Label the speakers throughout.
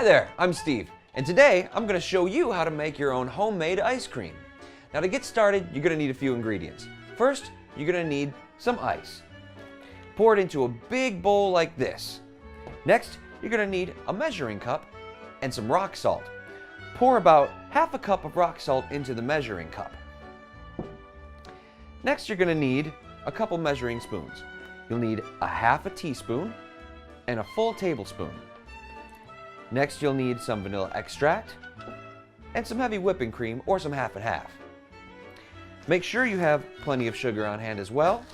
Speaker 1: Hi there, I'm Steve, and today I'm going to show you how to make your own homemade ice cream. Now to get started, you're going to need a few ingredients. First, you're going to need some ice. Pour it into a big bowl like this. Next, you're going to need a measuring cup and some rock salt. Pour about half a cup of rock salt into the measuring cup. Next, you're going to need a couple measuring spoons. You'll need a half a teaspoon and a full tablespoon. Next, you'll need some vanilla extract and some heavy whipping cream or some half and half. Make sure you have plenty of sugar on hand as well,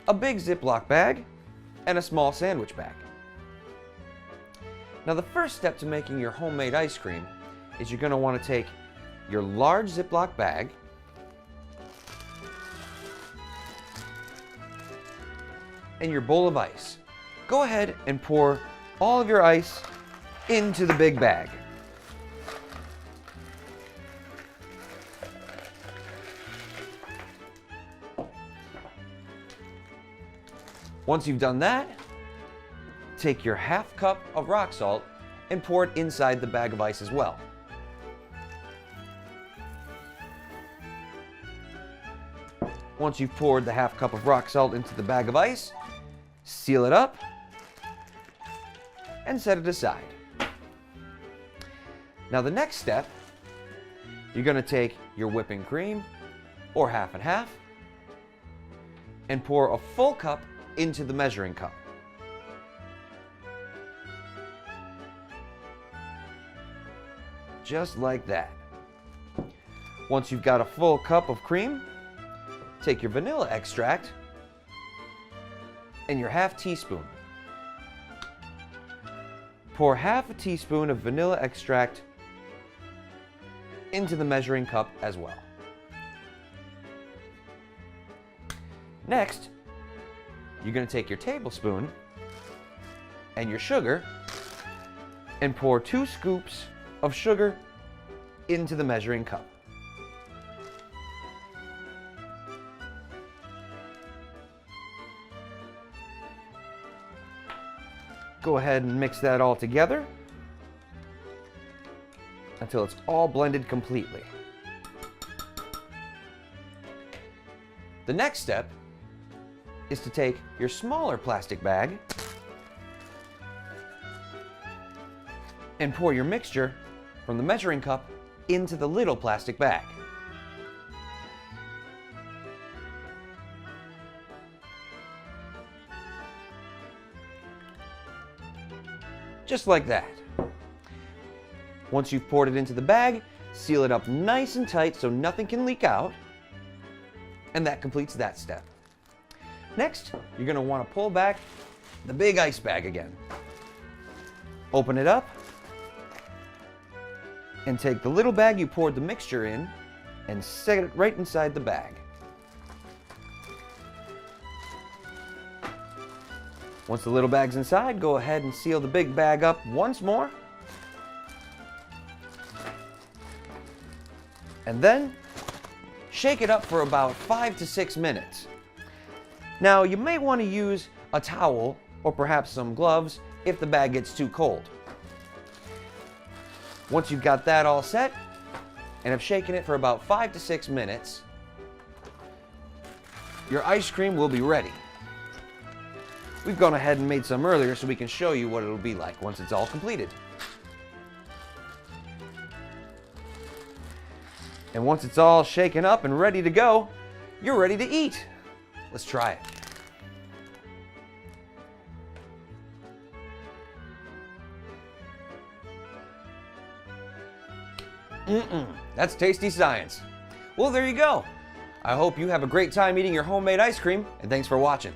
Speaker 1: a big Ziploc bag, and a small sandwich bag. Now the first step to making your homemade ice cream is you're going to want to take your large Ziploc bag and your bowl of ice. Go ahead and pour all of your ice into the big bag. Once you've done that, take your half cup of rock salt and pour it inside the bag of ice as well. Once you've poured the half cup of rock salt into the bag of ice, seal it up and set it aside. Now the next step, you're going to take your whipping cream, or half and half, and pour a full cup into the measuring cup. Just like that. Once you've got a full cup of cream, take your vanilla extract and your half teaspoon. Pour half a teaspoon of vanilla extract into the measuring cup as well. Next, you're going to take your tablespoon and your sugar and pour 2 scoops of sugar into the measuring cup. Go ahead and mix that all together until it's all blended completely. The next step is to take your smaller plastic bag and pour your mixture from the measuring cup into the little plastic bag. Just like that. Once you've poured it into the bag, seal it up nice and tight so nothing can leak out, and that completes that step. Next, you're going to want to pull back the big ice bag again. Open it up and take the little bag you poured the mixture in and set it right inside the bag. Once the little bag's inside, go ahead and seal the big bag up once more. And then shake it up for about 5 to 6 minutes. Now you may want to use a towel or perhaps some gloves if the bag gets too cold. Once you've got that all set and have shaken it for about 5 to 6 minutes, your ice cream will be ready. We've gone ahead and made some earlier so we can show you what it'll be like once it's all completed. And once it's all shaken up and ready to go, you're ready to eat. Let's try it. That's tasty science. Well, there you go. I hope you have a great time eating your homemade ice cream, and thanks for watching.